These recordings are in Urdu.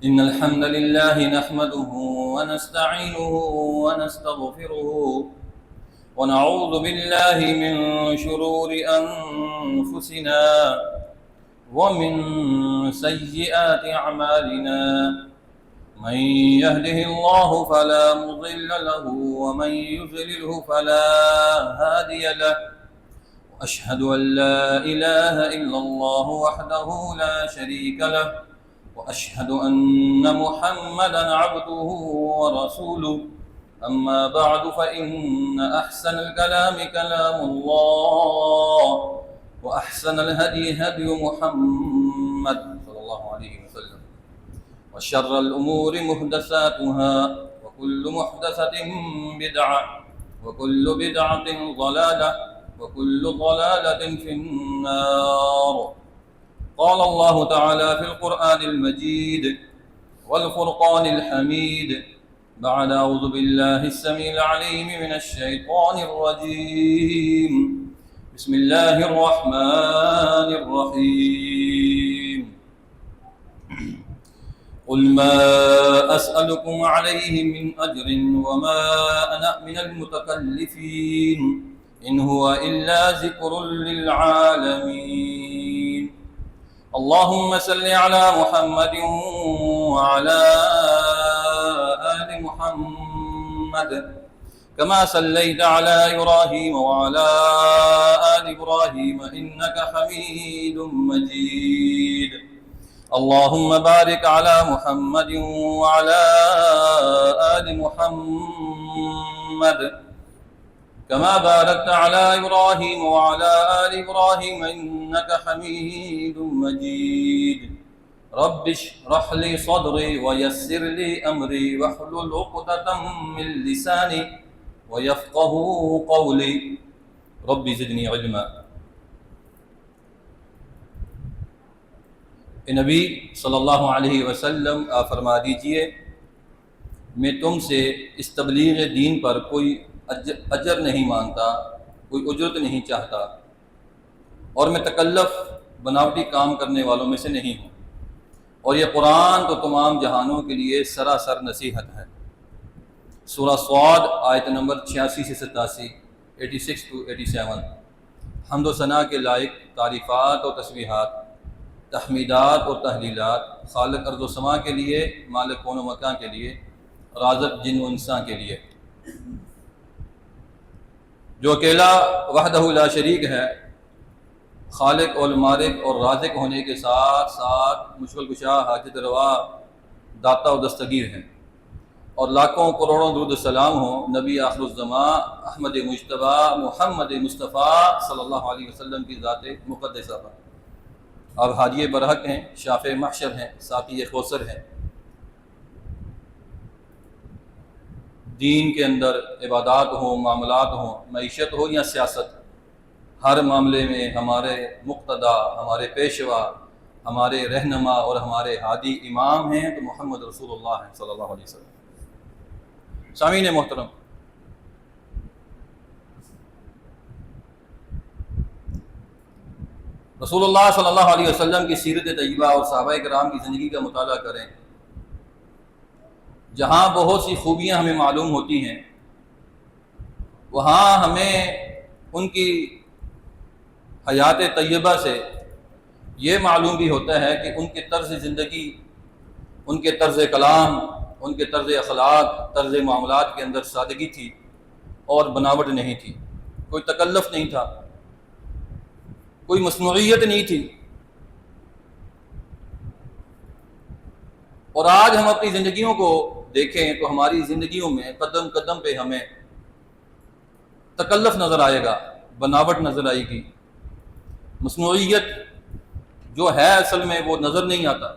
إن الحمد لله نحمده ونستعينه ونستغفره ونعوذ بالله من شرور أنفسنا ومن سيئات أعمالنا من يهده الله فلا مضل له ومن يضلله فلا هادي له وأشهد أن لا إله إلا الله وحده لا شريك له وأشهد أن محمدا عبده ورسوله أما بعد فإن أحسن الكلام كلام الله وأحسن الهدي هدي محمد صلى الله عليه وسلم وشر الأمور محدثاتها وكل محدثة بدعة وكل بدعة ضلالة وكل ضلالة في النار. قال الله تعالى في القرآن المجيد والفرقان الحميد بعد أعوذ بالله السميع العليم من الشيطان الرجيم بسم الله الرحمن الرحيم. قل ما أسألكم عليه من أجر وما أنا من المتكلفين إن هو إلا ذكر للعالمين. اللهم صل على محمد وعلى آل محمد كما صليت على إبراهيم وعلى آل إبراهيم إنك حميد مجيد. اللهم بارك على محمد وعلى آل محمد كما باركت على إبراهيم وعلى آل إبراهيم إنك حميد مجيد. رب اشرح لي صدري ويسر لي أمري واحلل عقدة من لساني ويفقهوا قولي رب زدني علما. اے نبی صلی اللہ علیہ وسلم آپ فرما دیجئے میں تم سے اس تبلیغ دین پر کوئی اجر نہیں مانگتا، کوئی اجرت نہیں چاہتا، اور میں تکلف بناوٹی کام کرنے والوں میں سے نہیں ہوں، اور یہ قرآن تو تمام جہانوں کے لیے سراسر نصیحت ہے۔ سورہ صاد آیت نمبر 86 سے 87، 86 to 87۔ حمد و ثنا کے لائق تعریفات اور تسبیحات، تحمیدات اور تحلیلات خالق ارض و سما کے لیے، مالک کون و مکان کے لیے، رازق جن و انسان کے لیے، جو اکیلا وحدہ لا شریک ہے، خالق اور مالک اور رازق ہونے کے ساتھ ساتھ مشکل کشا، حاجت روا، داتا و دستگیر ہے، اور لاکھوں کروڑوں درود السلام ہوں نبی آخر الزماں احمد مجتبیٰ محمد مصطفیٰ صلی اللہ علیہ وسلم کی ذات مقدسہ پر۔ آپ ہادی برحق ہیں، شافع محشر ہیں، ساقی کوثر ہیں۔ دین کے اندر عبادات ہوں، معاملات ہوں، معیشت ہو یا سیاست، ہر معاملے میں ہمارے مقتدا، ہمارے پیشوا، ہمارے رہنما اور ہمارے ہادی امام ہیں تو محمد رسول اللہ ہیں صلی اللہ علیہ وسلم۔ سامعین محترم، رسول اللہ صلی اللہ علیہ وسلم کی سیرت طیبہ اور صحابہ کرام کی زندگی کا مطالعہ کریں، جہاں بہت سی خوبیاں ہمیں معلوم ہوتی ہیں، وہاں ہمیں ان کی حیات طیبہ سے یہ معلوم بھی ہوتا ہے کہ ان کے طرز زندگی، ان کے طرز کلام، ان کے طرز اخلاق، طرز معاملات کے اندر سادگی تھی اور بناوٹ نہیں تھی، کوئی تکلف نہیں تھا، کوئی مصنوعیت نہیں تھی۔ اور آج ہم اپنی زندگیوں کو دیکھیں تو ہماری زندگیوں میں قدم قدم پہ ہمیں تکلف نظر آئے گا، بناوٹ نظر آئے گی، مصنوعیت جو ہے اصل میں وہ نظر نہیں آتا،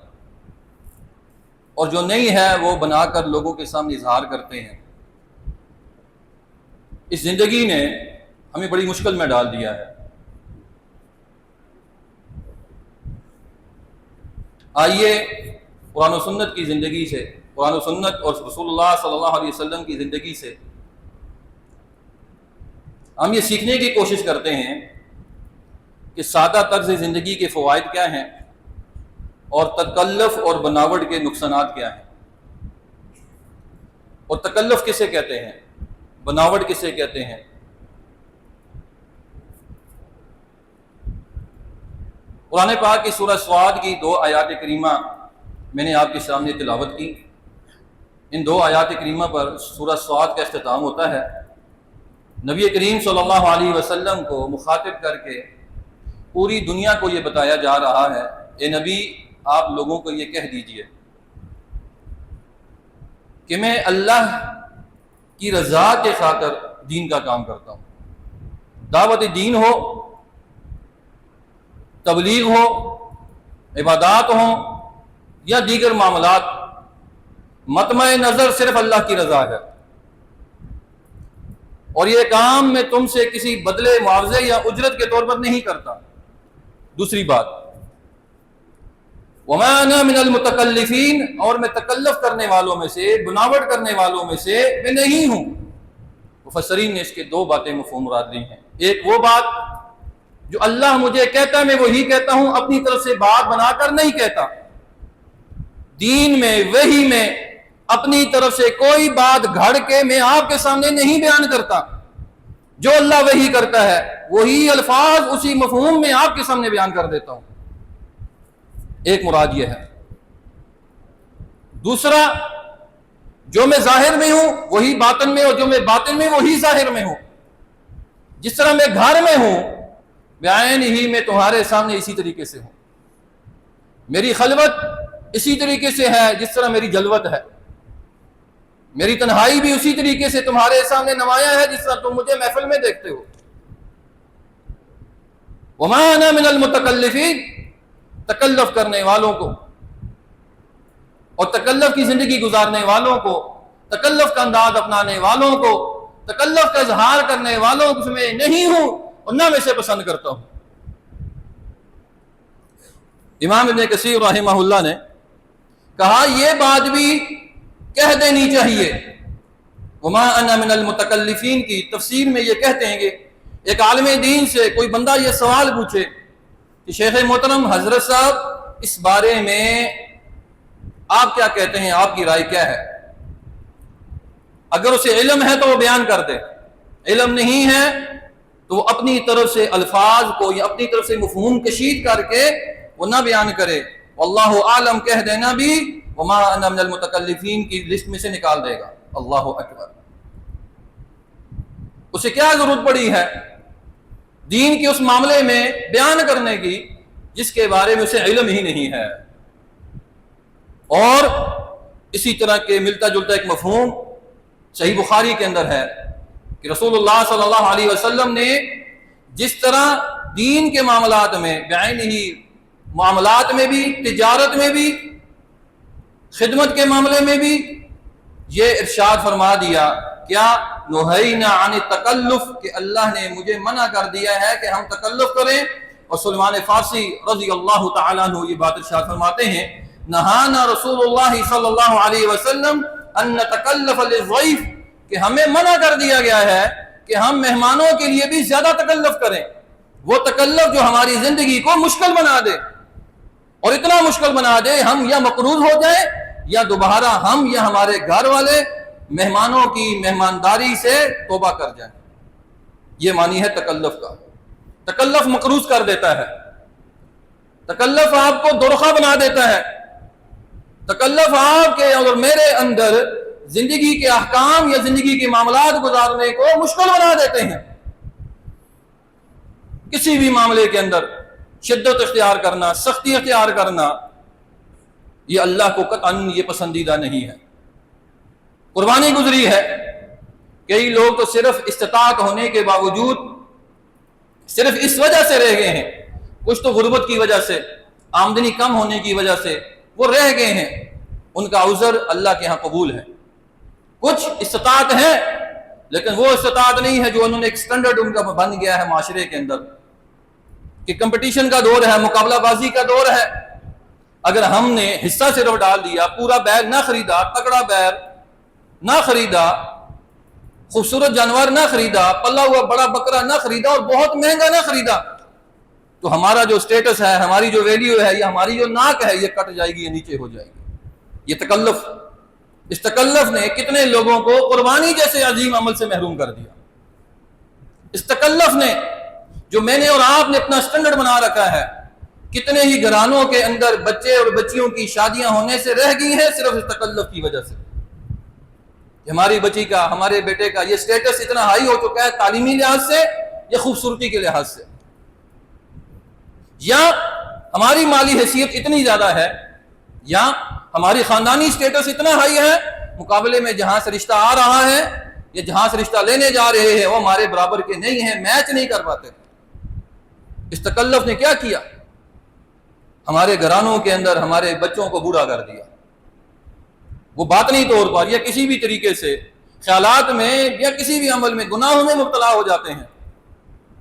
اور جو نہیں ہے وہ بنا کر لوگوں کے سامنے اظہار کرتے ہیں۔ اس زندگی نے ہمیں بڑی مشکل میں ڈال دیا ہے۔ آئیے قرآن و سنت کی زندگی سے، قرآن و سنت اور رسول اللہ صلی اللہ علیہ وسلم کی زندگی سے ہم یہ سیکھنے کی کوشش کرتے ہیں کہ سادہ طرز زندگی کے فوائد کیا ہیں، اور تکلف اور بناوٹ کے نقصانات کیا ہیں، اور تکلف کسے کہتے ہیں، بناوٹ کسے کہتے ہیں۔ قرآن پاک کی سورہ صاد کی 2 آیات کریمہ میں نے آپ کے سامنے تلاوت کی۔ ان 2 آیات کریمہ پر سورہ صاد کا اختتام ہوتا ہے۔ نبی کریم صلی اللہ علیہ وسلم کو مخاطب کر کے پوری دنیا کو یہ بتایا جا رہا ہے، اے نبی آپ لوگوں کو یہ کہہ دیجئے کہ میں اللہ کی رضا کے خاطر دین کا کام کرتا ہوں۔ دعوت دین ہو، تبلیغ ہو، عبادات ہوں یا دیگر معاملات، مطمع نظر صرف اللہ کی رضا ہے، اور یہ کام میں تم سے کسی بدلے، معاوضے یا اجرت کے طور پر نہیں کرتا۔ دوسری بات، وَمَا أَنَا مِنَ الْمُتَكَلِّفِينَ، اور میں تکلف کرنے والوں میں سے، بناوٹ کرنے والوں میں سے میں نہیں ہوں۔ مفسرین نے اس کے 2 باتیں مفہوم مراد لی ہیں۔ ایک وہ بات جو اللہ مجھے کہتا ہے میں وہی کہتا ہوں، اپنی طرف سے بات بنا کر نہیں کہتا۔ دین میں، وحی میں اپنی طرف سے کوئی بات گھڑ کے میں آپ کے سامنے نہیں بیان کرتا۔ جو اللہ وحی کرتا ہے وہی الفاظ اسی مفہوم میں آپ کے سامنے بیان کر دیتا ہوں۔ ایک مراد یہ ہے۔ دوسرا، جو میں ظاہر میں ہوں وہی باطن میں، اور جو میں باطن میں وہی ظاہر میں ہوں۔ جس طرح میں گھر میں ہوں بعین ہی میں تمہارے سامنے اسی طریقے سے ہوں۔ میری خلوت اسی طریقے سے ہے جس طرح میری جلوت ہے۔ میری تنہائی بھی اسی طریقے سے تمہارے سامنے نمایاں ہے جس طرح تم مجھے محفل میں دیکھتے ہو۔ وَمَا أَنَا مِنَ الْمُتَكَلِّفِينَ، تکلف کرنے والوں کو اور تکلف کی زندگی گزارنے والوں کو، تکلف کا انداز اپنانے والوں کو، تکلف کا اظہار کرنے والوں کو میں نہیں ہوں اور نہ میں سے پسند کرتا ہوں۔ امام ابن کثیر رحمہ اللہ نے کہا یہ بات بھی کہہ دینی چاہیے۔ وما انا من المتکلفین کی تفسیر میں یہ کہتے ہیں کہ ایک عالم دین سے کوئی بندہ یہ سوال پوچھے کہ شیخ محترم حضرت صاحب اس بارے میں آپ کیا کہتے ہیں، آپ کی رائے کیا ہے؟ اگر اسے علم ہے تو وہ بیان کر دے، علم نہیں ہے تو وہ اپنی طرف سے الفاظ کو یا اپنی طرف سے مفہوم کشید کر کے وہ نہ بیان کرے، واللہ عالم کہہ دینا بھی وما انا من المتکلفین کی لسٹ میں سے نکال دے گا۔ اللہ اکبر۔ اسے کیا ضرورت پڑی ہے دین کے اس معاملے میں بیان کرنے کی جس کے بارے میں اسے علم ہی نہیں ہے؟ اور اسی طرح کے ملتا جلتا ایک مفہوم صحیح بخاری کے اندر ہے کہ رسول اللہ صلی اللہ علیہ وسلم نے جس طرح دین کے معاملات میں بعین ہی معاملات میں بھی، تجارت میں بھی، خدمت کے معاملے میں بھی یہ ارشاد فرما دیا، کیا نہینا عن التکلف، کہ اللہ نے مجھے منع کر دیا ہے کہ ہم تکلف کریں۔ اور سلمان فارسی رضی اللہ تعالیٰ عنہ یہ بات ارشاد فرماتے ہیں، نہانا رسول اللہ صلی اللہ علیہ وسلم ان نتکلف للضیف، کہ ہمیں منع کر دیا گیا ہے کہ ہم مہمانوں کے لیے بھی زیادہ تکلف کریں، وہ تکلف جو ہماری زندگی کو مشکل بنا دے، اور اتنا مشکل بنا دے ہم یا مقروض ہو جائیں یا دوبارہ ہم یا ہمارے گھر والے مہمانوں کی مہمانداری سے توبہ کر جائیں۔ یہ معنی ہے تکلف کا۔ تکلف مقروض کر دیتا ہے، تکلف آپ کو درخواہ بنا دیتا ہے، تکلف آپ کے اور میرے اندر زندگی کے احکام یا زندگی کے معاملات گزارنے کو مشکل بنا دیتے ہیں۔ کسی بھی معاملے کے اندر شدت اختیار کرنا، سختی اختیار کرنا، یہ اللہ کو قطعاً یہ پسندیدہ نہیں ہے۔ قربانی گزری ہے، کئی لوگ تو صرف استطاعت ہونے کے باوجود صرف اس وجہ سے رہ گئے ہیں، کچھ تو غربت کی وجہ سے، آمدنی کم ہونے کی وجہ سے وہ رہ گئے ہیں، ان کا عذر اللہ کے ہاں قبول ہے۔ کچھ استطاعت ہے لیکن وہ استطاعت نہیں ہے جو انہوں نے ایک سٹینڈرڈ ان کا بن گیا ہے معاشرے کے اندر کہ کمپٹیشن کا دور ہے، مقابلہ بازی کا دور ہے۔ اگر ہم نے حصہ صرف ڈال دیا، پورا بیگ نہ خریدا، تکڑا بیگ نہ خریدا، خوبصورت جانور نہ خریدا، پلا ہوا بڑا بکرا نہ خریدا اور بہت مہنگا نہ خریدا، تو ہمارا جو سٹیٹس ہے، ہماری جو ویلیو ہے، یہ ہماری جو ناک ہے، یہ کٹ جائے گی، یہ نیچے ہو جائے گی۔ یہ تکلف، اس تکلف نے کتنے لوگوں کو قربانی جیسے عظیم عمل سے محروم کر دیا۔ اس تکلف نے، جو میں نے اور آپ نے اپنا سٹینڈرڈ بنا رکھا ہے، کتنے ہی گھرانوں کے اندر بچے اور بچیوں کی شادیاں ہونے سے رہ گئی ہیں صرف اس تکلف کی وجہ سے۔ ہماری بچی کا، ہمارے بیٹے کا یہ سٹیٹس اتنا ہائی ہو چکا ہے تعلیمی لحاظ سے یا خوبصورتی کے لحاظ سے، یا ہماری مالی حیثیت اتنی زیادہ ہے، یا ہماری خاندانی سٹیٹس اتنا ہائی ہے، مقابلے میں جہاں سے رشتہ آ رہا ہے یا جہاں سے رشتہ لینے جا رہے ہیں وہ ہمارے برابر کے نہیں ہیں، میچ نہیں کر پاتے۔ اس تکلف نے کیا کیا؟ ہمارے گھرانوں کے اندر ہمارے بچوں کو بوڑھا کر دیا۔ وہ باطنی طور پر یا کسی بھی طریقے سے خیالات میں یا کسی بھی عمل میں گناہوں میں مبتلا ہو جاتے ہیں،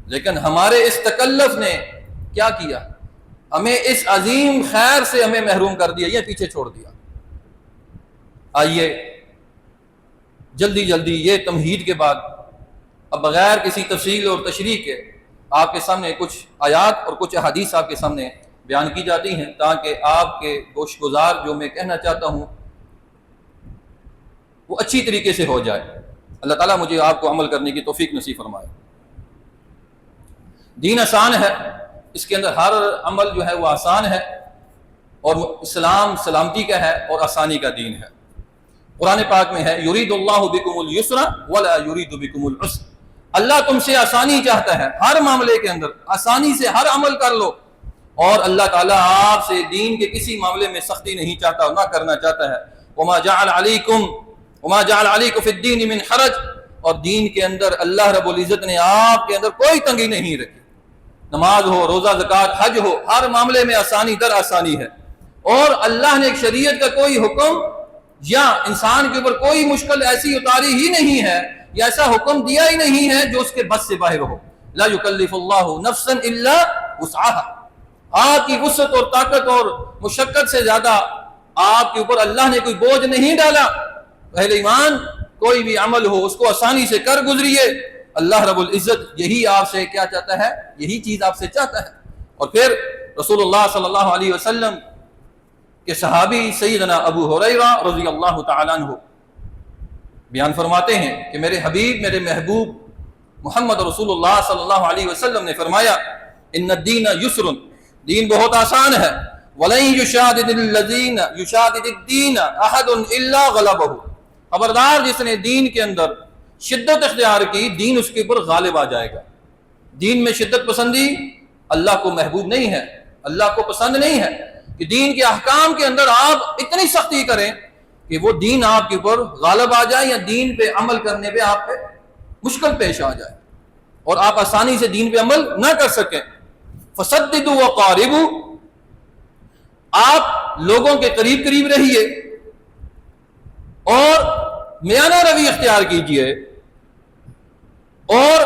لیکن ہمارے اس تکلف نے کیا کیا؟ ہمیں اس عظیم خیر سے ہمیں محروم کر دیا یا پیچھے چھوڑ دیا۔ آئیے جلدی جلدی یہ تمہید کے بعد اب بغیر کسی تفصیل اور تشریح کے آپ کے سامنے کچھ آیات اور کچھ احادیث آپ کے سامنے بیان کی جاتی ہیں، تاکہ آپ کے گوش گزار جو میں کہنا چاہتا ہوں وہ اچھی طریقے سے ہو جائے۔ اللہ تعالیٰ مجھے آپ کو عمل کرنے کی توفیق نصیب فرمائے۔ دین آسان ہے، اس کے اندر ہر عمل جو ہے وہ آسان ہے، اور اسلام سلامتی کا ہے اور آسانی کا دین ہے۔ قرآن پاک میں ہے یرید اللہ بکم الیسر ولا یرید بکم العسر، اللہ تم سے آسانی چاہتا ہے، ہر معاملے کے اندر آسانی سے ہر عمل کر لو، اور اللہ تعالیٰ آپ سے دین کے کسی معاملے میں سختی نہیں چاہتا اور نہ کرنا چاہتا ہے۔ وما جعل علیکم فی الدین من حرج، اور دین کے اندر اللہ رب العزت نے آپ کے اندر کوئی تنگی نہیں رکھی۔ نماز ہو، روزہ، زکوٰۃ، حج ہو، ہر معاملے میں آسانی در آسانی ہے، اور اللہ نے ایک شریعت کا کوئی حکم یا انسان کے اوپر کوئی مشکل ایسی اتاری ہی نہیں ہے یا ایسا حکم دیا ہی نہیں ہے جو اس کے بس سے باہر ہو۔ لا یکلف اللہ نفسا الا وسعها، آپ کی وسعت اور طاقت اور مشقت سے زیادہ آپ کے اوپر اللہ نے کوئی بوجھ نہیں ڈالا۔ اہل ایمان کوئی بھی عمل ہو اس کو آسانی سے کر گزریے، اللہ رب العزت یہی آپ سے کیا چاہتا ہے، یہی چیز آپ سے چاہتا ہے۔ اور پھر رسول اللہ صلی اللہ علیہ وسلم کے صحابی سیدنا ابو ہریرہ رضی اللہ تعالیٰ عنہ بیان فرماتے ہیں کہ میرے حبیب، میرے محبوب محمد رسول اللہ صلی اللہ علیہ وسلم نے فرمایا ان الدین یسر، دین بہت آسان ہے، وَلَن يُشَادِدِ الَّذِينَ يُشَادِدِ الدِّينَ أَحَدٌ إِلَّا غَلَبَهُ، خبردار جس نے دین کے اندر شدت اختیار کی، دین اس کے اوپر غالب آ جائے گا۔ دین میں شدت پسندی اللہ کو محبوب نہیں ہے، اللہ کو پسند نہیں ہے کہ دین کے احکام کے اندر آپ اتنی سختی کریں کہ وہ دین آپ کے اوپر غالب آ جائے یا دین پہ عمل کرنے پہ آپ پہ مشکل پیش آ جائے اور آپ آسانی سے دین پہ عمل نہ کر سکیں۔ فَسَدِّدُوا وَقَارِبُوا، آپ لوگوں کے قریب قریب رہیے اور میانہ روی اختیار کیجئے اور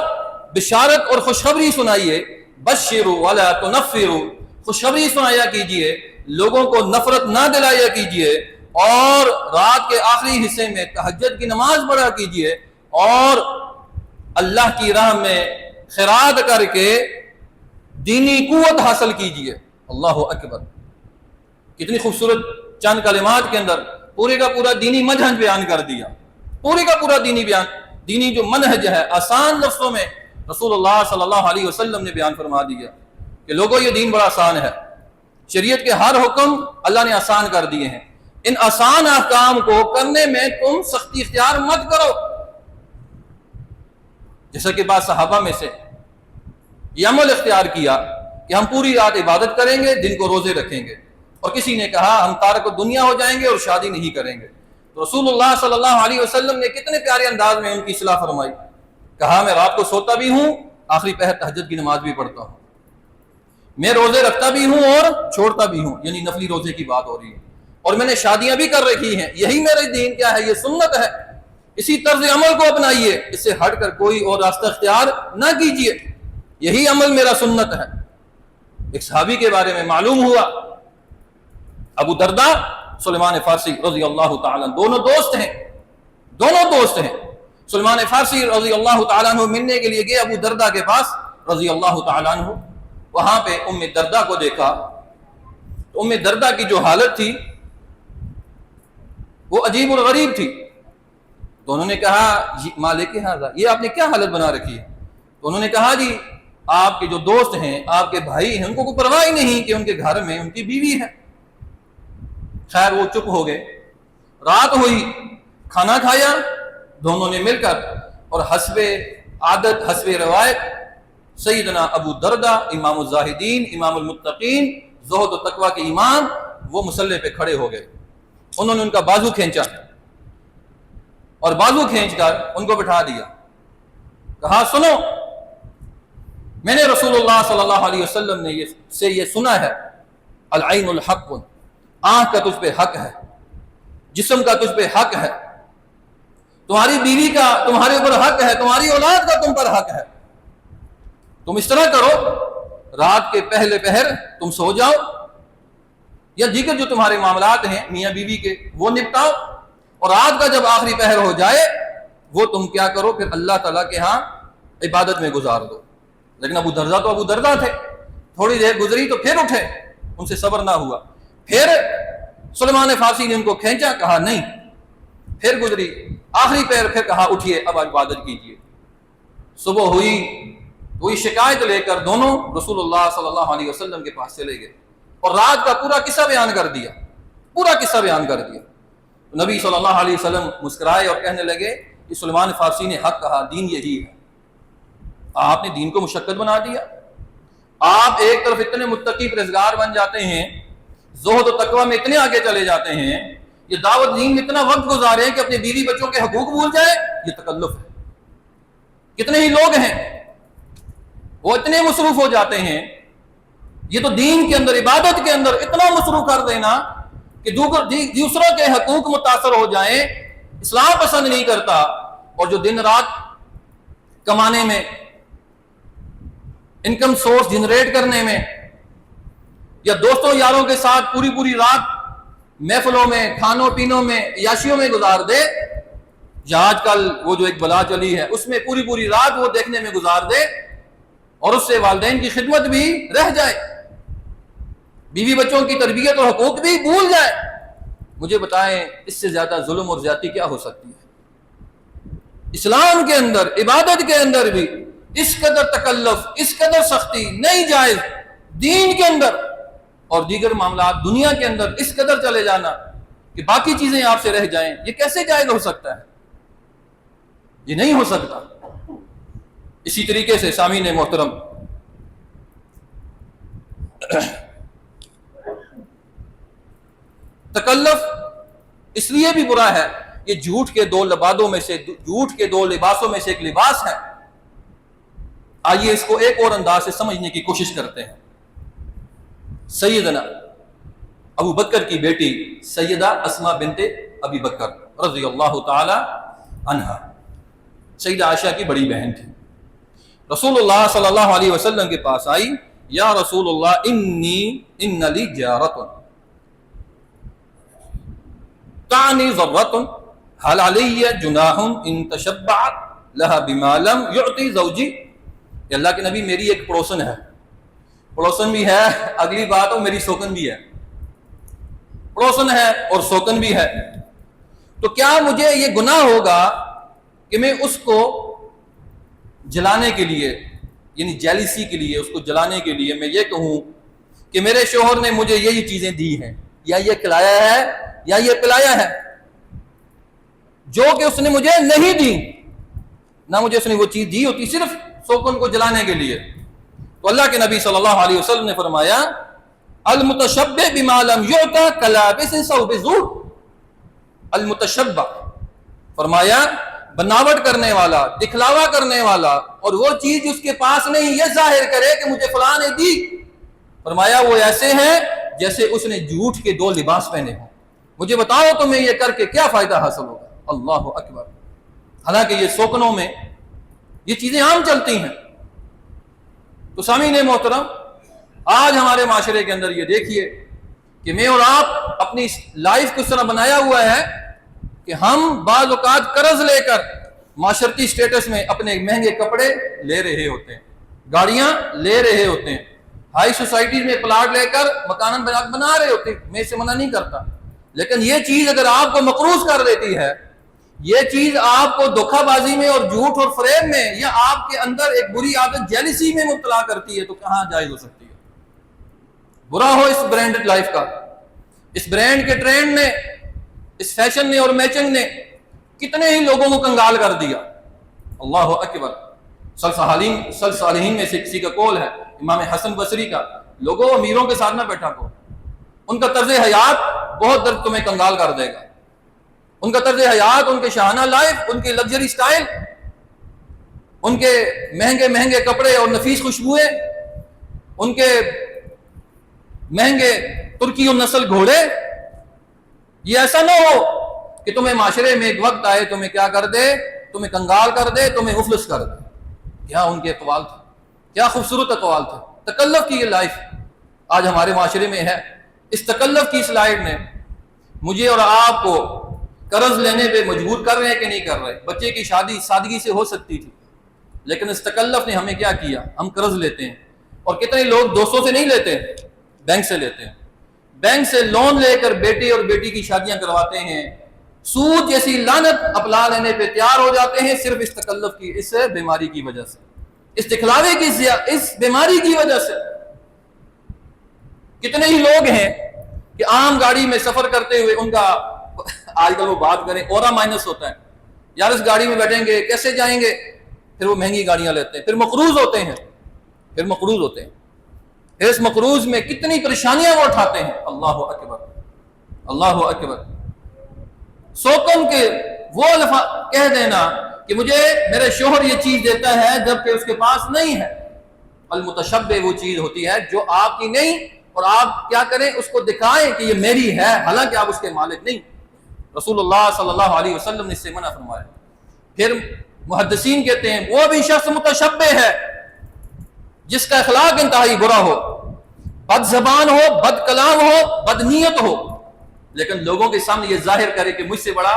بشارت اور خوشخبری سنائیے، بشروا ولا تنفروا، خوشخبری سنایا کیجئے، لوگوں کو نفرت نہ دلایا کیجئے، اور رات کے آخری حصے میں تہجد کی نماز پڑھا کیجئے، اور اللہ کی راہ میں خیرات کر کے دینی قوت حاصل کیجئے۔ اللہ اکبر، کتنی خوبصورت چند کلمات کے اندر پورے کا پورا دینی منہج بیان کر دیا، پورے کا پورا دینی جو منہج ہے آسان لفظوں میں رسول اللہ صلی اللہ علیہ وسلم نے بیان فرما دیا کہ لوگوں یہ دین بڑا آسان ہے، شریعت کے ہر حکم اللہ نے آسان کر دیے ہیں، ان آسان احکام کو کرنے میں تم سختی اختیار مت کرو۔ جیسا کہ بعض صحابہ میں سے یہ عمل اختیار کیا کہ ہم پوری رات عبادت کریں گے، دن کو روزے رکھیں گے، اور کسی نے کہا ہم تارک دنیا ہو جائیں گے اور شادی نہیں کریں گے۔ تو رسول اللہ صلی اللہ علیہ وسلم نے کتنے پیارے انداز میں ان کی اصلاح فرمائی، کہا میں رات کو سوتا بھی ہوں، آخری پہر تہجد کی نماز بھی پڑھتا ہوں، میں روزے رکھتا بھی ہوں اور چھوڑتا بھی ہوں، یعنی نفلی روزے کی بات ہو رہی ہے، اور میں نے شادیاں بھی کر رکھی ہیں، یہی میرے دین کیا ہے، یہ سنت ہے، اسی طرز عمل کو اپنائیے، اس سے ہٹ کر کوئی اور راستہ اختیار نہ کیجیے، یہی عمل میرا سنت ہے۔ ایک صحابی کے بارے میں معلوم ہوا، ابو درداء، سلیمان فارسی رضی اللہ تعالیٰ عنہ، دونوں دوست ہیں۔ سلیمان فارسی رضی اللہ تعالیٰ عنہ ملنے کے لیے گئے ابو درداء کے پاس رضی اللہ تعالیٰ عنہ، وہاں پہ ام دردہ کو دیکھا تو ام دردہ کی جو حالت تھی وہ عجیب الغریب تھی. تو انہوں نے کہا مالک ھذا، یہ آپ نے کیا حالت بنا رکھی ہے؟ تو انہوں نے کہا جی آپ کے جو دوست ہیں، آپ کے بھائی ہیں، ان کو کوئی پرواہ ہی نہیں کہ ان کے گھر میں ان کی بیوی ہے. خیر وہ چپ ہو گئے. رات ہوئی، کھانا کھایا دونوں نے مل کر، اور حسب عادت حسب روایت سیدنا ابو دردہ امام الزاہدین امام المتقین زہد و تقوی کے امام وہ مصلی پہ کھڑے ہو گئے. انہوں نے ان کا بازو کھینچا اور بازو کھینچ کر ان کو بٹھا دیا. کہا سنو، میں نے رسول اللہ صلی اللہ علیہ وسلم نے یہ سنا ہے، العین الحق، آنکھ کا تجھ پہ حق ہے، جسم کا تجھ پہ حق ہے، تمہاری بیوی کا تمہارے اوپر حق ہے، تمہاری اولاد کا تم پر حق ہے. تم اس طرح کرو، رات کے پہلے پہر تم سو جاؤ، یا دیگر جو تمہارے معاملات ہیں میاں بیوی کے وہ نپٹاؤ، اور رات کا جب آخری پہر ہو جائے وہ تم کیا کرو، پھر اللہ تعالیٰ کے ہاں عبادت میں گزار دو. لیکن ابو دردہ تو ابو دردہ تھے. تھوڑی دیر گزری تو پھر اٹھے، ان سے صبر نہ ہوا. پھر سلیمان فارسی نے ان کو کھینچا، کہا نہیں. پھر گزری آخری پہر، پھر کہا اٹھیے اب عبادت کیجیے. صبح ہوئی، وہی شکایت لے کر دونوں رسول اللہ صلی اللہ علیہ وسلم کے پاس چلے گئے اور رات کا پورا قصہ بیان کر دیا، پورا قصہ بیان کر دیا. نبی صلی اللہ علیہ وسلم مسکرائے اور کہنے لگے کہ سلیمان فارسی نے حق کہا، دین یہی ہے. آپ نے دین کو مشقت بنا دیا. آپ ایک طرف اتنے متقی پرہیزگار بن جاتے ہیں، زہد و تقوی میں اتنے آگے چلے جاتے ہیں، یہ دعوت دین میں اتنا وقت گزارے کہ اپنے بیوی بچوں کے حقوق بھول جائے، یہ تکلف ہے. کتنے ہی لوگ ہیں وہ اتنے مصروف ہو جاتے ہیں، یہ تو دین کے اندر عبادت کے اندر اتنا مصروف کر دینا کہ دوسروں کے حقوق متاثر ہو جائیں، اسلام پسند نہیں کرتا. اور جو دن رات کمانے میں، انکم سورس جنریٹ کرنے میں، یا دوستوں یاروں کے ساتھ پوری پوری رات محفلوں میں، کھانوں پینوں میں، عیاشیوں میں گزار دے، یا آج کل وہ جو ایک بلا چلی ہے اس میں پوری پوری رات وہ دیکھنے میں گزار دے، اور اس سے والدین کی خدمت بھی رہ جائے، بیوی بچوں کی تربیت اور حقوق بھی بھول جائے. مجھے بتائیں اس سے زیادہ ظلم اور زیادتی کیا ہو سکتی ہے؟ اسلام کے اندر، عبادت کے اندر بھی اس قدر تکلف، اس قدر سختی نہیں جائز. دین کے اندر اور دیگر معاملات دنیا کے اندر اس قدر چلے جانا کہ باقی چیزیں آپ سے رہ جائیں، یہ کیسے جائز ہو سکتا ہے؟ یہ نہیں ہو سکتا. اسی طریقے سے سامعین محترم، تکلف اس لیے بھی برا ہے، یہ جھوٹ کے دو لبادوں میں سے، جھوٹ کے دو لباسوں میں سے ایک لباس ہے. آئیے اس کو ایک اور انداز سے سمجھنے کی کوشش کرتے ہیں. سیدنا ابو بکر کی بیٹی سیدہ اسماء بنت ابی بکر رضی اللہ تعالی عنہا، سیدہ عائشہ کی بڑی بہن تھی. رسول اللہ صلی اللہ علیہ وسلم کے پاس آئی، یا رسول اللہ ان لی جارۃ تعنی ضرۃ هل علی جناح ان تشبعت لها بما لم یعطی زوجی. کہ اللہ کے نبی میری ایک پڑوسن ہے، پڑوسن بھی ہے، اگلی بات ہو میری سوکن بھی ہے، پڑوسن ہے اور سوکن بھی ہے، تو کیا مجھے یہ گناہ ہوگا کہ میں اس کو جلانے کے لیے، یعنی جیلیسی کے لیے، اس کو جلانے کے لیے میں یہ کہوں کہ میرے شوہر نے مجھے یہ چیزیں دی ہیں، یا یہ کھلایا ہے یا یہ پلایا ہے، جو کہ اس نے مجھے نہیں دی، نہ مجھے اس نے وہ چیز دی ہوتی صرف سوکن کو جلانے کے لیے. تو اللہ کے نبی صلی اللہ علیہ وسلم نے فرمایا المتشبہ بما لم یعطى کلابس ثوب زور. المتشبہ فرمایا بناوٹ کرنے والا، دکھلاوا کرنے والا، اور وہ چیز اس کے پاس نہیں یہ ظاہر کرے کہ مجھے فلاں نے دی، فرمایا وہ ایسے ہیں جیسے اس نے جھوٹ کے دو لباس پہنے ہوں. مجھے بتاؤ تمہیں یہ کر کے کیا فائدہ حاصل ہوگا؟ اللہ اکبر. حالانکہ یہ سوکنوں میں یہ چیزیں عام چلتی ہیں. تو سامعین محترم، آج ہمارے معاشرے کے اندر یہ دیکھیے کہ میں اور آپ اپنی لائف کو اس طرح بنایا ہوا ہے کہ ہم بعض اوقات قرض لے کر معاشرتی سٹیٹس میں اپنے مہنگے کپڑے لے رہے ہوتے ہیں، گاڑیاں لے رہے ہوتے ہیں، ہائی سوسائٹیز میں پلاٹ لے کر مکان بنا رہے ہوتے، میں اسے منع نہیں کرتا، لیکن یہ چیز اگر آپ کو مقروض کر دیتی ہے، یہ چیز آپ کو دھوکہ بازی میں اور جھوٹ اور فریب میں یا آپ کے اندر ایک بری عادت جیلسی میں مبتلا کرتی ہے، تو کہاں جائز ہو سکتی ہے؟ برا ہو اس برانڈڈ لائف کا، اس برانڈ کے ٹرینڈ نے، اس فیشن نے اور میچنگ نے کتنے ہی لوگوں کو کنگال کر دیا۔ اللہ اکبر۔ صالحین میں سے کسی کا قول ہے، امام حسن بصری کا، لوگوں امیروں کے ساتھ نہ بیٹھا کرو، ان کا طرز حیات بہت درد تمہیں کنگال کر دے گا۔ ان کا طرز حیات، ان کے شاہانہ لائف، ان کی لگژری سٹائل، ان کے مہنگے مہنگے کپڑے اور نفیس خوشبوئیں، ان کے مہنگے ترکی و نسل گھوڑے، یہ ایسا نہ ہو کہ تمہیں معاشرے میں ایک وقت آئے تمہیں کیا کر دے، تمہیں کنگال کر دے، تمہیں مفلس کر دے۔ کیا ان کے اقوال تھے، کیا خوبصورت اقوال تھے۔ تکلف کی یہ لائف آج ہمارے معاشرے میں ہے۔ اس تکلف کی سلائیڈ نے مجھے اور آپ کو قرض لینے پہ مجبور کر رہے ہیں کہ نہیں کر رہے؟ بچے کی شادی سادگی سے ہو سکتی تھی، لیکن اس تکلف نے ہمیں کیا کیا؟ ہم قرض لیتے ہیں، اور کتنے لوگ دوستوں سے نہیں لیتے، بینک سے لیتے ہیں۔ بینک سے لون لے کر بیٹے اور بیٹی کی شادیاں کرواتے ہیں، سود جیسی لعنت اپلا لینے پہ تیار ہو جاتے ہیں، صرف اس تکلف کی، اس بیماری کی وجہ سے، اس دکھلاوے کی، اس بیماری کی وجہ سے۔ کتنے ہی لوگ ہیں کہ عام گاڑی میں سفر کرتے ہوئے ان کا آج کل وہ بات کریں اورا مائنس ہوتا ہے، یار اس گاڑی میں بیٹھیں گے کیسے جائیں گے، پھر وہ مہنگی گاڑیاں لیتے ہیں، پھر مقروض ہوتے ہیں، پھر اس مقروض میں کتنی پریشانیاں وہ اٹھاتے ہیں۔ اللہ اکبر، اللہ اکبر۔ سوکن کے وہ الفاظ کہہ دینا کہ مجھے میرے شوہر یہ چیز دیتا ہے جبکہ اس کے پاس نہیں ہے۔ المتشبہ وہ چیز ہوتی ہے جو آپ کی نہیں، اور آپ کیا کریں، اس کو دکھائیں کہ یہ میری ہے، حالانکہ آپ اس کے مالک نہیں۔ رسول اللہ صلی اللہ علیہ وسلم نے اس سے منع فرمایا۔ پھر محدثین کہتے ہیں وہ بھی شخص متشبہ ہے جس کا اخلاق انتہائی برا ہو، بد زبان ہو، بد کلام ہو، بد نیت ہو، لیکن لوگوں کے سامنے یہ ظاہر کرے کہ مجھ سے بڑا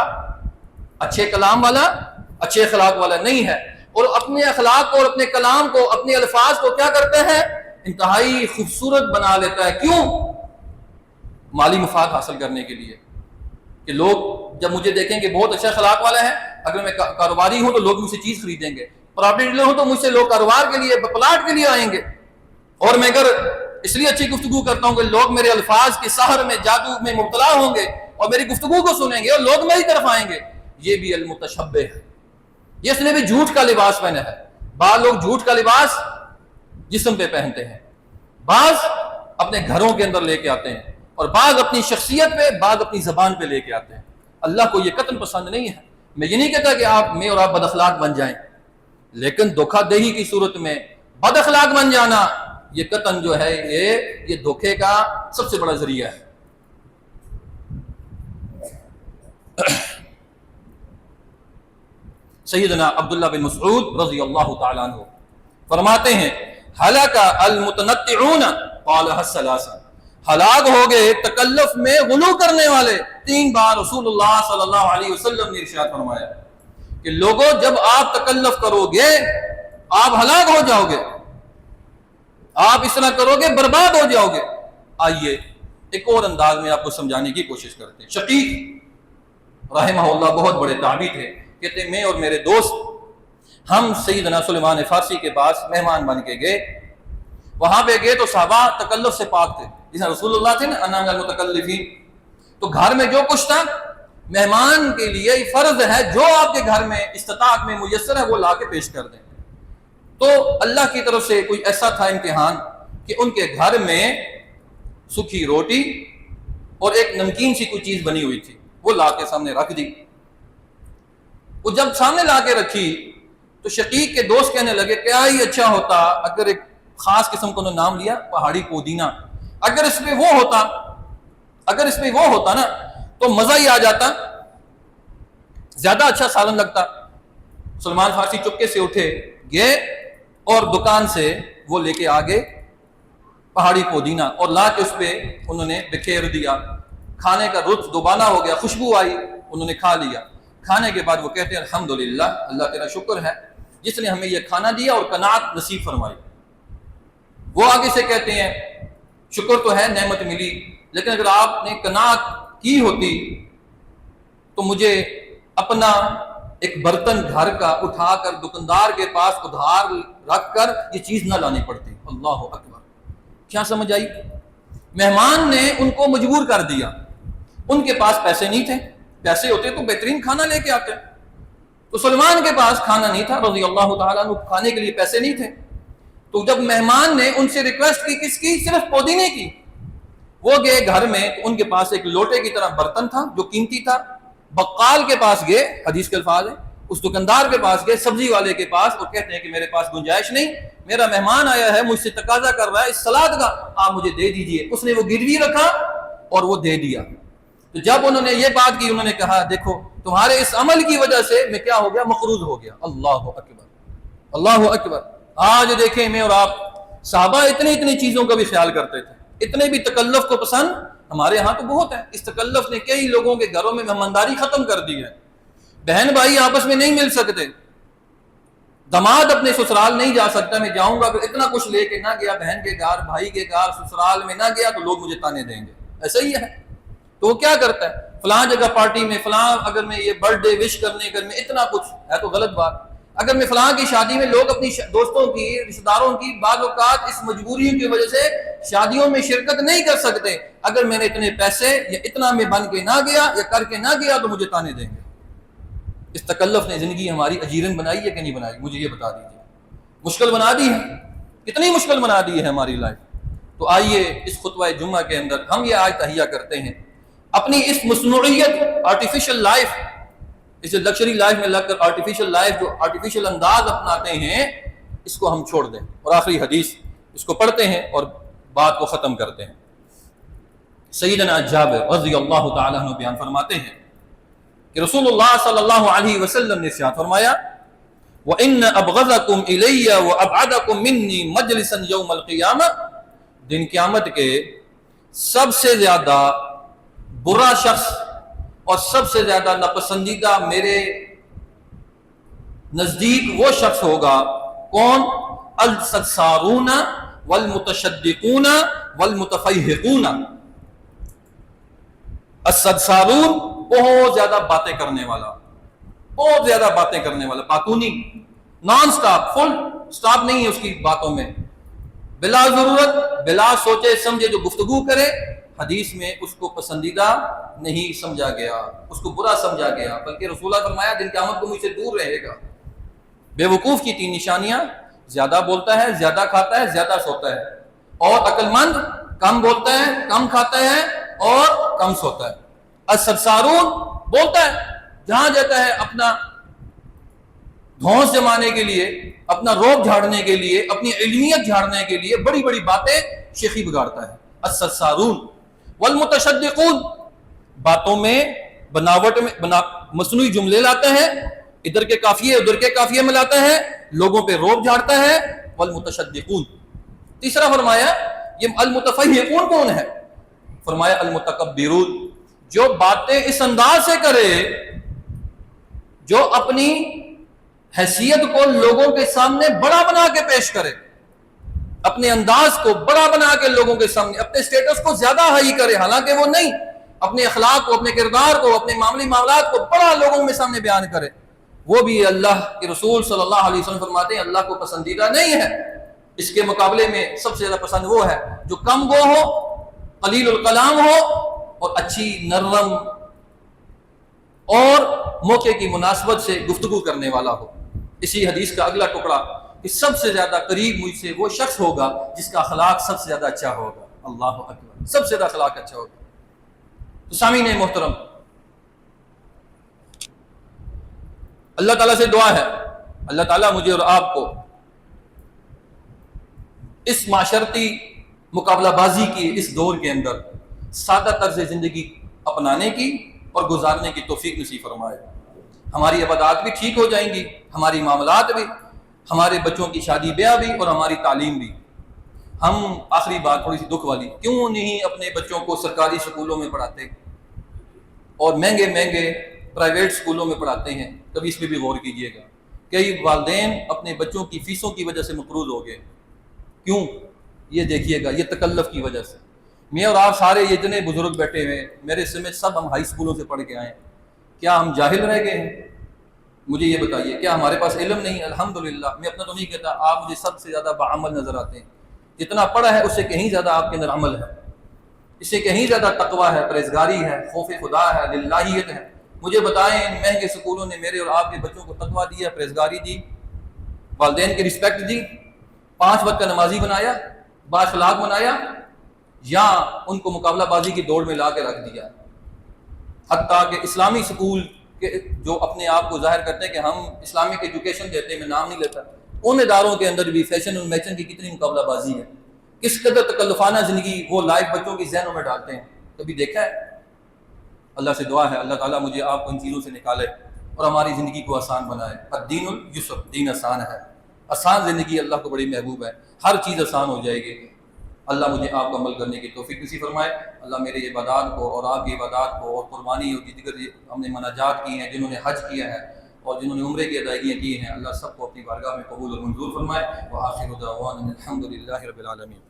اچھے کلام والا، اچھے اخلاق والا نہیں ہے، اور اپنے اخلاق کو اور اپنے کلام کو، اپنے الفاظ کو کیا کرتا ہے؟ انتہائی خوبصورت بنا لیتا ہے۔ کیوں؟ مالی مفاد حاصل کرنے کے لیے، کہ لوگ جب مجھے دیکھیں کہ بہت اچھا اخلاق والا ہے، اگر میں کاروباری ہوں تو لوگ مجھ سے چیز خریدیں گے، پراپرٹی ڈیلر ہوں تو مجھ سے لوگ کاروبار کے لیے، پلاٹ کے لیے آئیں گے، اور میں اگر اس لیے اچھی گفتگو کرتا ہوں کہ لوگ میرے الفاظ کے سحر میں، جادو میں مبتلا ہوں گے اور میری گفتگو کو سنیں گے اور لوگ میری طرف آئیں گے۔ یہ بھی المتشبہ ہے، اس نے بھی جھوٹ کا لباس پہنا ہے۔ بعض لوگ جھوٹ کا لباس جسم پہ پہنتے ہیں، بعض اپنے گھروں کے اندر لے کے آتے ہیں، اور بعض اپنی شخصیت پہ، بعض اپنی زبان پہ لے کے آتے ہیں۔ اللہ کو یہ قطعاً پسند نہیں ہے۔ میں یہ نہیں کہتا کہ میں اور آپ بد اخلاق بن جائیں، لیکن دھوکہ دہی کی صورت میں بد اخلاق بن جانا یہ قطعاً جو ہے یہ دھوکے کا سب سے بڑا ذریعہ ہے۔ سیدنا عبداللہ بن مسعود رضی اللہ تعالیٰ عنہ فرماتے ہیں ہلاک المتنطعون قالها الثلاثہ، ہلاک ہو گئے تکلف میں غلو کرنے والے، 3 بار رسول اللہ صلی اللہ علیہ وسلم نے ارشاد فرمایا کہ لوگوں جب آپ تکلف کرو گے آپ ہلاک ہو جاؤ گے، آپ اس طرح کرو گے برباد ہو جاؤ گے۔ آئیے ایک اور انداز میں آپ کو سمجھانے کی کوشش کرتے ہیں۔ شقیق رحمہ اللہ بہت بڑے تابعی تھے، کہتے ہیں میں اور میرے دوست ہم سیدنا سلیمان فارسی کے پاس مہمان بن کے گئے، وہاں پہ گئے تو صحابہ تکلف سے پاک تھے، جیسے رسول اللہ تھے نا انام المتکلفین، تو گھر میں جو کچھ تھا مہمان کے لیے فرض ہے جو آپ کے گھر میں استطاعت میں میسر ہے وہ لا کے پیش کر دیں۔ تو اللہ کی طرف سے کوئی ایسا تھا امتحان کہ ان کے گھر میں سوکھی روٹی اور ایک نمکین سی کوئی چیز بنی ہوئی تھی، وہ لا کے سامنے رکھ دی۔ وہ جب سامنے لا کے رکھی تو شقیق کے دوست کہنے لگے کیا ہی اچھا ہوتا اگر ایک خاص قسم کو نام لیا پہاڑی پودینہ، اگر اس پہ وہ ہوتا نا تو مزہ ہی آ جاتا، زیادہ اچھا سالن لگتا۔ سلمان فارسی چپکے سے اٹھے گئے اور دکان سے وہ لے کے آگے پہاڑی پودینہ اور لا کے اس پہ انہوں نے بکھیر دیا۔ کھانے کا لطف دوبالا ہو گیا، خوشبو آئی، انہوں نے کھا لیا۔ کھانے کے بعد وہ کہتے ہیں الحمدللہ، اللہ تیرا شکر ہے جس نے ہمیں یہ کھانا دیا اور قناعت نصیب فرمائی۔ وہ آگے سے کہتے ہیں شکر تو ہے نعمت ملی، لیکن اگر آپ نے قناعت کی ہوتی تو مجھے اپنا ایک برتن گھر کا اٹھا کر دکاندار کے پاس ادھار رکھ کر یہ چیز نہ لانی پڑتی۔ اللہ اکبر! کیا سمجھ آئی؟ مہمان نے ان کو مجبور کر دیا، ان کے پاس پیسے نہیں تھے، پیسے ہوتے تو بہترین کھانا لے کے آتے، تو سلمان کے پاس کھانا نہیں تھا رضی اللہ تعالیٰ عنہ، کھانے کے لیے پیسے نہیں تھے، تو جب مہمان نے ان سے ریکویسٹ کی، کس کی؟ صرف پودینے کی، وہ گئے گھر میں تو ان کے پاس ایک لوٹے کی طرح برتن تھا جو قیمتی تھا، بقال کے پاس گئے، حدیث کے الفاظ ہیں، اس دکاندار کے پاس گئے، سبزی والے کے پاس، وہ کہتے ہیں کہ میرے پاس گنجائش نہیں، میرا مہمان آیا ہے، مجھ سے تقاضا کر رہا ہے اس سلاد کا، آپ مجھے دے دیجئے۔ اس نے وہ گروی رکھا اور وہ دے دیا۔ تو جب انہوں نے یہ بات کی، انہوں نے کہا دیکھو تمہارے اس عمل کی وجہ سے میں کیا ہو گیا؟ مقروض ہو گیا۔ اللہ اکبر! اللہ اکبر! آج دیکھیں میں اور آپ، صحابہ اتنی چیزوں کا بھی خیال کرتے تھے، اتنے بھی تکلف کو پسند، ہمارے ہاں تو بہت ہے، اس تکلف نے کئی لوگوں کے گھروں میں مہمانداری ختم کر دی ہے، بہن بھائی آپس میں نہیں مل سکتے، داماد اپنے سسرال نہیں جا سکتا، میں جاؤں گا اگر اتنا کچھ لے کے نہ گیا بہن کے گھر، بھائی کے گھر، سسرال میں نہ گیا تو لوگ مجھے تانے دیں گے، ایسا ہی ہے۔ تو وہ کیا کرتا ہے؟ فلاں جگہ پارٹی میں، فلاں اگر میں یہ برتھ ڈے وش کرنے کر میں اتنا کچھ ہے تو غلط بات، اگر میں فلاں کی شادی میں، لوگ اپنی دوستوں کی، رشتہ داروں کی بعض اوقات اس مجبوریوں کی وجہ سے شادیوں میں شرکت نہیں کر سکتے، اگر میں نے اتنے پیسے یا اتنا میں بن کے نہ گیا یا کر کے نہ گیا تو مجھے تانے دیں گے۔ اس تکلف نے زندگی ہماری اجیرن بنائی ہے کہ نہیں بنائی؟ مجھے یہ بتا دیجیے، مشکل بنا دی ہے، کتنی مشکل بنا دی ہے ہماری لائف۔ تو آئیے اس خطبہ جمعہ کے اندر ہم یہ آیت تہیہ کرتے ہیں، اپنی اس مصنوعیت، آرٹیفیشل لائف، اسے لکشری لائف میں لگ کر آرٹیفیشل لائف، جو آرٹیفیشل انداز اپناتے ہیں، اس کو ہم چھوڑ دیں، اور آخری حدیث اس کو پڑھتے ہیں اور بات کو ختم کرتے ہیں۔ سیدنا جابر رضی اللہ تعالیٰ عنہ بیان فرماتے ہیں کہ رسول اللہ صلی اللہ علیہ وسلم نے ارشاد فرمایا وَإِنَّ أَبْغَضَكُمْ إِلَيَّ وَأَبْعَدَكُمْ مِنِّي مَجْلِسًا يَوْمَ الْقِيَامَةِ، دن قیامت کے سب سے زیادہ برا شخص اور سب سے زیادہ ناپسندیدہ میرے نزدیک وہ شخص ہوگا، کون؟ السَّسَّارُونَ وَالْمُتَشَدِّقُونَ وَالْمُتَفَيْحِقُونَ۔ السَّسَّارُون، بہت زیادہ باتیں کرنے والا، بہت زیادہ باتیں کرنے والا، باتونی، نان سٹاپ، فل سٹاپ نہیں ہے اس کی باتوں میں، بلا ضرورت، بلا سوچے سمجھے جو گفتگو کرے، حدیث میں اس کو پسندیدہ نہیں سمجھا گیا، اس کو برا سمجھا گیا، بلکہ رسول اللہ فرمایا دن قیامت کو مجھ سے دور رہے گا۔ بے وقوف کی تین نشانیاں: زیادہ بولتا ہے، زیادہ کھاتا ہے، زیادہ سوتا ہے، اور عقل مند کم بولتا ہے، کم کھاتا ہے اور کم سوتا ہے۔ السرسارون، بولتا ہے، جہاں جاتا ہے اپنا دھونس جمانے کے لیے، اپنا روب جھاڑنے کے لیے، اپنی علمیت جھاڑنے کے لیے بڑی بڑی باتیں شیخی بگاڑتا ہے۔ السرسارون والمتشدقون، باتوں میں بناوٹ میں مصنوعی جملے لاتے ہیں، ادھر کے قافیے ادھر کے قافیے میں لاتا ہے، لوگوں پہ روب جھاڑتا ہے۔ والمتشدقون، تیسرا فرمایا یہ المتفیہقون کون ہے؟ فرمایا المتکبرون، جو باتیں اس انداز سے کرے، جو اپنی حیثیت کو لوگوں کے سامنے بڑا بنا کے پیش کرے، اپنے انداز کو بڑا بنا کے لوگوں کے سامنے، اپنے سٹیٹس کو زیادہ ہائی کرے، حالانکہ وہ نہیں، اپنے اخلاق کو، اپنے کردار کو، اپنے معاملات کو بڑا لوگوں کے سامنے بیان کرے، وہ بھی اللہ کے رسول صلی اللہ علیہ وسلم فرماتے ہیں اللہ کو پسندیدہ نہیں ہے۔ اس کے مقابلے میں سب سے زیادہ پسند وہ ہے جو کم گو ہو، قلیل الکلام ہو، اور اچھی نرم اور موقع کی مناسبت سے گفتگو کرنے والا ہو۔ اسی حدیث کا اگلا ٹکڑا کہ سب سے زیادہ قریب مجھ سے وہ شخص ہوگا جس کا اخلاق سب سے زیادہ اچھا ہوگا۔ اللہ اکبر، سب سے زیادہ اخلاق اچھا ہوگا۔ تو سامعین محترم، اللہ تعالیٰ سے دعا ہے اللہ تعالیٰ مجھے اور آپ کو اس معاشرتی مقابلہ بازی کی اس دور کے اندر سادہ طرز زندگی اپنانے کی اور گزارنے کی توفیق نصیب فرمائے۔ ہماری عبادات بھی ٹھیک ہو جائیں گی، ہماری معاملات بھی، ہمارے بچوں کی شادی بیاہ بھی، اور ہماری تعلیم بھی۔ ہم آخری بات تھوڑی سی دکھ والی، کیوں نہیں اپنے بچوں کو سرکاری سکولوں میں پڑھاتے اور مہنگے مہنگے پرائیویٹ سکولوں میں پڑھاتے ہیں؟ کبھی اس پہ بھی غور کیجئے گا۔ کئی والدین اپنے بچوں کی فیسوں کی وجہ سے مقروض ہو گئے، کیوں؟ یہ دیکھیے گا، یہ تکلف کی وجہ سے میں اور آپ سارے یہ اتنے بزرگ بیٹھے ہوئے میرے سمجھ سب ہم ہائی اسکولوں سے پڑھ کے آئے ہیں، کیا ہم جاہل رہ گئے ہیں؟ مجھے یہ بتائیے، کیا ہمارے پاس علم نہیں ہے؟ الحمدللہ، میں اپنا تو نہیں کہتا، آپ مجھے سب سے زیادہ بعمل نظر آتے ہیں، جتنا پڑھا ہے اس سے کہیں زیادہ آپ کے اندر عمل ہے، اس سے کہیں زیادہ تقویٰ ہے، پرہیزگاری ہے، خوف خدا ہے، للہیت ہے۔ مجھے بتائیں ان مہنگے سکولوں نے میرے اور آپ کے بچوں کو تقویٰ دیا، پرہیزگاری دی، والدین کی رسپیکٹ دی، 5 وقت کا نمازی بنایا، بااخلاق بنایا، یا ان کو مقابلہ بازی کی دوڑ میں لا کے رکھ دیا؟ حتیٰ کہ اسلامی سکول کے جو اپنے آپ کو ظاہر کرتے ہیں کہ ہم اسلامک ایجوکیشن دیتے ہیں، میں نام نہیں لیتا، ان اداروں کے اندر بھی فیشن اور میچن کی کتنی مقابلہ بازی ہے، کس قدر تکلفانہ زندگی وہ لائف بچوں کی ذہنوں میں ڈالتے ہیں، کبھی دیکھا ہے؟ اللہ سے دعا ہے اللہ تعالیٰ مجھے آپ کو ان چیزوں سے نکالے اور ہماری زندگی کو آسان بنائے۔ الدین اليسر، دین آسان ہے، آسان زندگی اللہ کو بڑی محبوب ہے، ہر چیز آسان ہو جائے گی۔ اللہ مجھے آپ کو عمل کرنے کی توفیق نصیب فرمائے۔ اللہ میرے عبادات کو اور آپ کی عبادات کو اور قربانی اور دیگر ہم نے مناجات کی ہیں، جنہوں نے حج کیا ہے اور جنہوں نے عمرے کی ادائیگیاں کی ہیں، اللہ سب کو اپنی بارگاہ میں قبول اور منظور فرمائے۔ وآخر دعوانا الحمد للہ رب العالمین۔